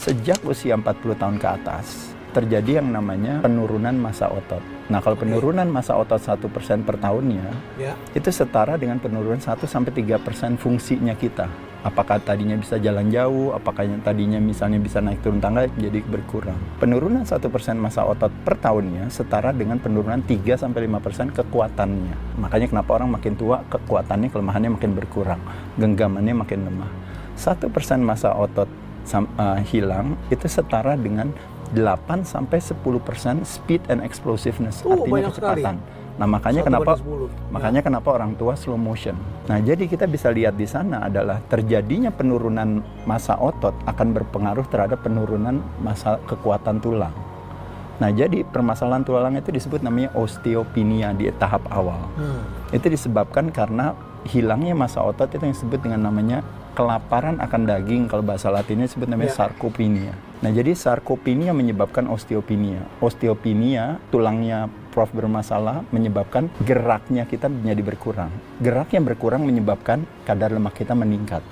sejak usia 40 tahun ke atas, terjadi yang namanya penurunan massa otot. Nah, kalau penurunan massa otot 1% per tahunnya, itu setara dengan penurunan 1-3% fungsinya kita. Apakah tadinya bisa jalan jauh, apakah yang tadinya misalnya bisa naik turun tangga, jadi berkurang. Penurunan 1% massa otot per tahunnya setara dengan penurunan 3-5% kekuatannya. Makanya kenapa orang makin tua, kekuatannya, kelemahannya makin berkurang, genggamannya makin lemah. 1% massa otot hilang, itu setara dengan 8-10% speed and explosiveness, artinya kecepatan. Nah, makanya kenapa orang tua slow motion. Nah, jadi kita bisa lihat di sana adalah terjadinya penurunan massa otot akan berpengaruh terhadap penurunan massa kekuatan tulang. Nah, jadi permasalahan tulang itu disebut namanya osteopenia di tahap awal. Itu disebabkan karena hilangnya massa otot, itu yang disebut dengan namanya kelaparan akan daging, kalau bahasa Latinnya disebut namanya sarcopenia. Nah, jadi sarcopenia menyebabkan osteopenia. Osteopenia, tulangnya Prof bermasalah, menyebabkan geraknya kita menjadi berkurang. Gerak yang berkurang menyebabkan kadar lemak kita meningkat.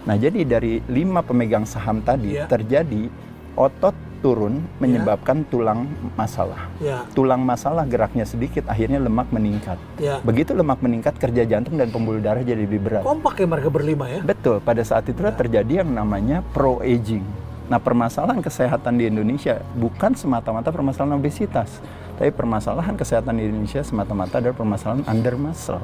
Nah, jadi dari 5 pemegang saham tadi terjadi otot turun menyebabkan tulang masalah. Tulang masalah geraknya sedikit, akhirnya lemak meningkat. Begitu lemak meningkat, kerja jantung dan pembuluh darah jadi lebih berat. Kompak ya mereka berlima ya? Betul, pada saat itu terjadi yang namanya pro-aging. Nah, permasalahan kesehatan di Indonesia bukan semata-mata permasalahan obesitas, tapi permasalahan kesehatan di Indonesia semata-mata adalah permasalahan under muscle.